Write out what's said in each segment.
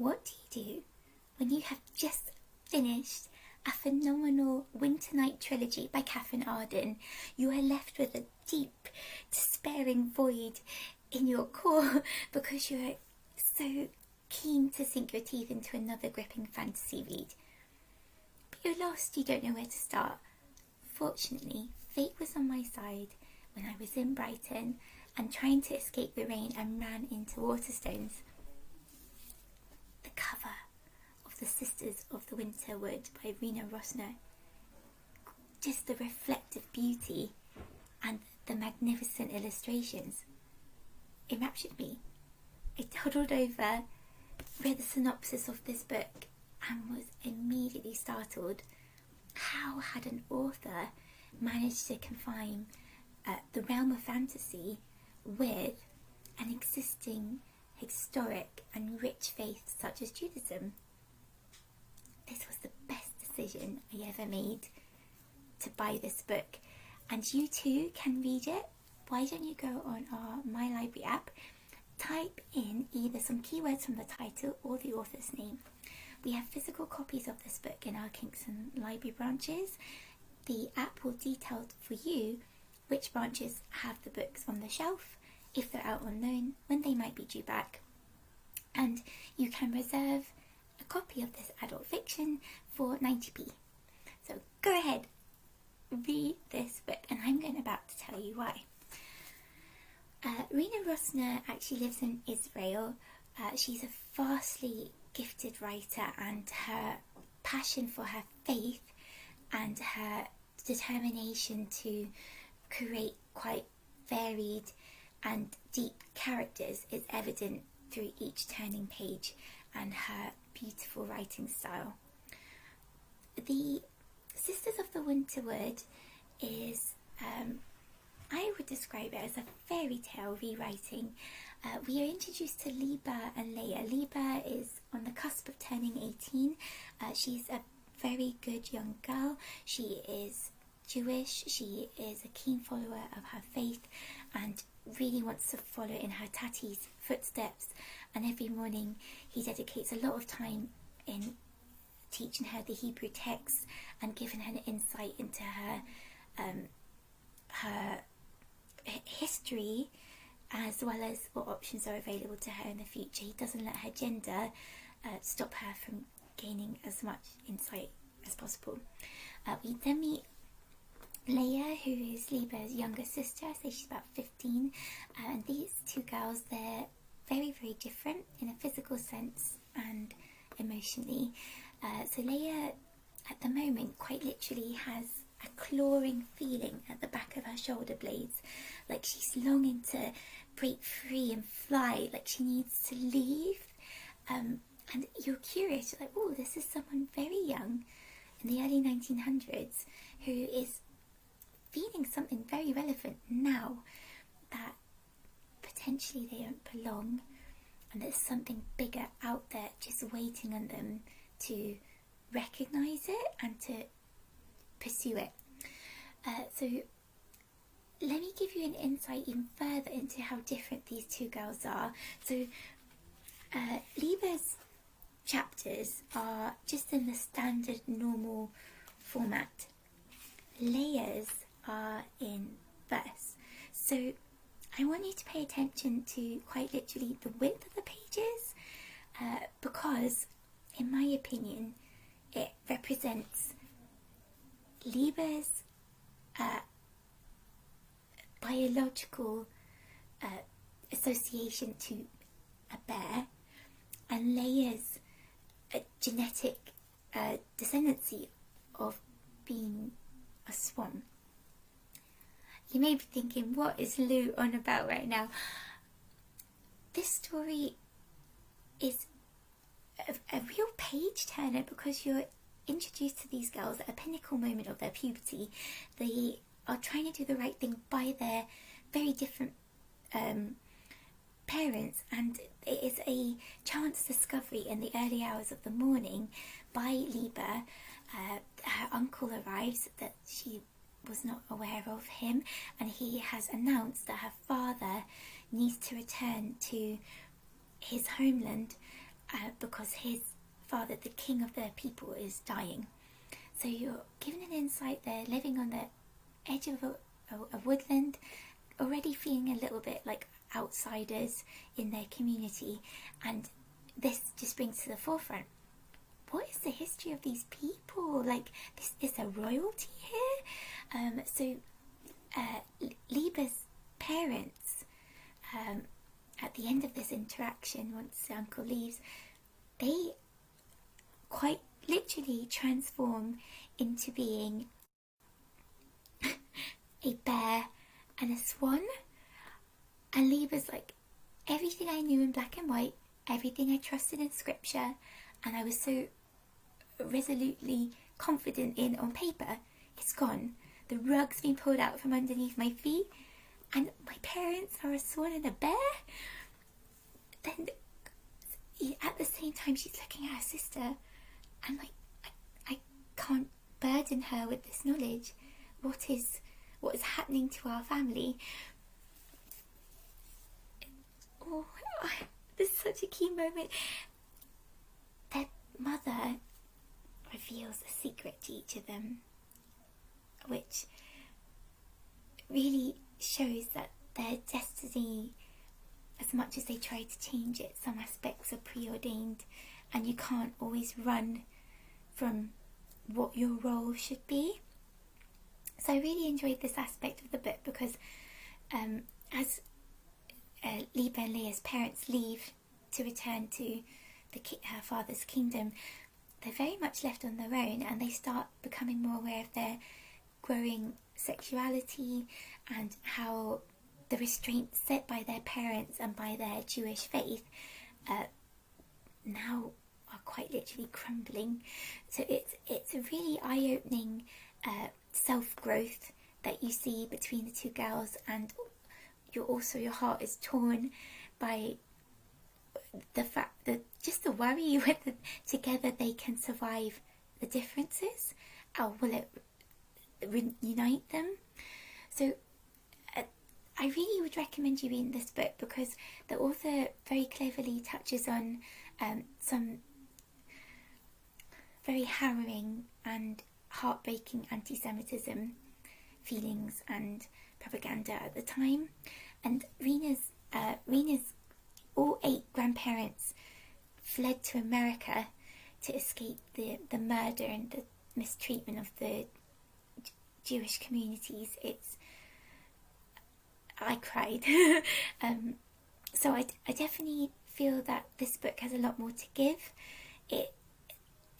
what do you do when you have just finished a phenomenal Winter Night trilogy by Catherine Arden? You are left with a deep, despairing void in your core because you're so keen to sink your teeth into another gripping fantasy read. But you're lost, you don't know where to start. Fortunately, fate was on my side when I was in Brighton and trying to escape the rain and ran into Waterstones. The cover of The Sisters of the Winter Wood by Rena Rossner, just the reflective beauty and the magnificent illustrations, enraptured me. I toddled over, read the synopsis of this book and was immediately startled. How had an author managed to confine the realm of fantasy with an existing historic and rich faith such as Judaism? This was the best decision I ever made to buy this book, and you too can read it. Why don't you go on our My Library app, type in either some keywords from the title or the author's name. We have physical copies of this book in our Kingston library branches. The app will detail for you which branches have the books on the shelf, if they're out on loan, when they might be due back. And you can reserve a copy of this adult fiction for 90p. So go ahead, read this book, and I'm about to tell you why. Rena Rossner actually lives in Israel. She's a vastly gifted writer, and her passion for her faith and her determination to create quite varied and deep characters is evident through each turning page and her beautiful writing style. The Sisters of the Winter Wood is, I would describe it as a fairy tale rewriting. We are introduced to Liba and Laya. Liba is on the cusp of turning 18. She's a very good young girl. She is Jewish. She is a keen follower of her faith and really wants to follow in her Tati's footsteps. And every morning he dedicates a lot of time in teaching her the Hebrew text and giving her an insight into her history, as well as what options are available to her in the future. He doesn't let her gender stop her from gaining as much insight as possible. We then meet Laya, who is Liba's younger sister. I say she's about 15, and these two girls, they're very, very different in a physical sense and emotionally. So Laya, at the moment, quite literally has a clawing feeling at the back of her shoulder blades, like she's longing to break free and fly, like she needs to leave. And you're curious, you're like, oh, this is someone very young in the early 1900s who is feeling something very relevant now, that potentially they don't belong, and there's something bigger out there just waiting on them to recognise it and to pursue it. So let me give you an insight even further into how different these two girls are. So Liba's chapters are just in the standard normal format. Laya's are in verse. So I want you to pay attention to quite literally the width of the pages, because in my opinion it represents Liba's biological association to a bear, and Laya's genetic descendancy of being a swan. You may be thinking, what is Lou on about right now? This story is a real page turner because you're introduced to these girls at a pinnacle moment of their puberty. They are trying to do the right thing by their very different parents, and it is a chance discovery in the early hours of the morning by Liba. Her uncle arrives that she was not aware of him, and he has announced that her father needs to return to his homeland because his father, the king of their people, is dying. So you're given an insight. They're living on the edge of a woodland, already feeling a little bit like outsiders in their community, and this just brings to the forefront, what is the history of these people? Like, this is a royalty here. So Liba's parents, at the end of this interaction, once the uncle leaves, they quite literally transform into being a bear and a swan. And Liba's like, everything I knew in black and white, everything I trusted in scripture, and I was so resolutely confident in on paper, it's gone. The rug's been pulled out from underneath my feet, and my parents are a swan and a bear. Then at the same time she's looking at her sister, and like, I can't burden her with this knowledge. What is happening to our family? Oh, this is such a key moment. Their mother reveals a secret to each of them, which really shows that their destiny, as much as they try to change it, some aspects are preordained, and you can't always run from what your role should be. So I really enjoyed this aspect of the book because as Liba and Laya's parents leave to return to her father's kingdom, they're very much left on their own, and they start becoming more aware of their growing sexuality and how the restraints set by their parents and by their Jewish faith now are quite literally crumbling. So it's a really eye-opening self-growth that you see between the two girls, and your heart is torn by the fact that just the worry whether together they can survive the differences, or will it reunite them. So I really would recommend you reading this book because the author very cleverly touches on some very harrowing and heartbreaking anti-Semitism feelings and propaganda at the time. And Rena's all 8 grandparents fled to America to escape the murder and the mistreatment of the Jewish communities. I cried. So I definitely feel that this book has a lot more to give. It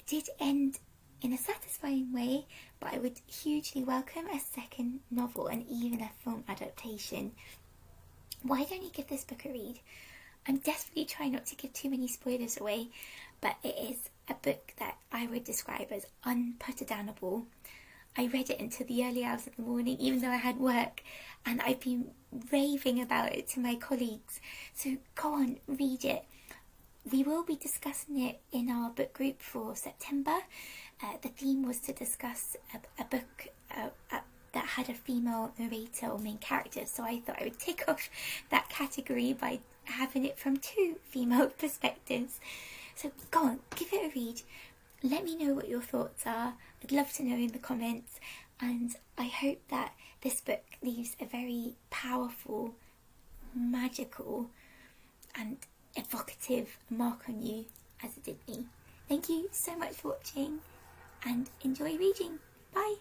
did end in a satisfying way, but I would hugely welcome a second novel and even a film adaptation. Why don't you give this book a read? I'm desperately trying not to give too many spoilers away, but it is a book that I would describe as unputdownable. I read it until the early hours of the morning, even though I had work, and I've been raving about it to my colleagues. So go on, read it. We will be discussing it in our book group for September. The theme was to discuss a book that had a female narrator or main character, so I thought I would tick off that category by having it from 2 female perspectives. So go on, give it a read. Let me know what your thoughts are. I'd love to know in the comments, and I hope that this book leaves a very powerful, magical and evocative mark on you as it did me. Thank you so much for watching, and enjoy reading. Bye!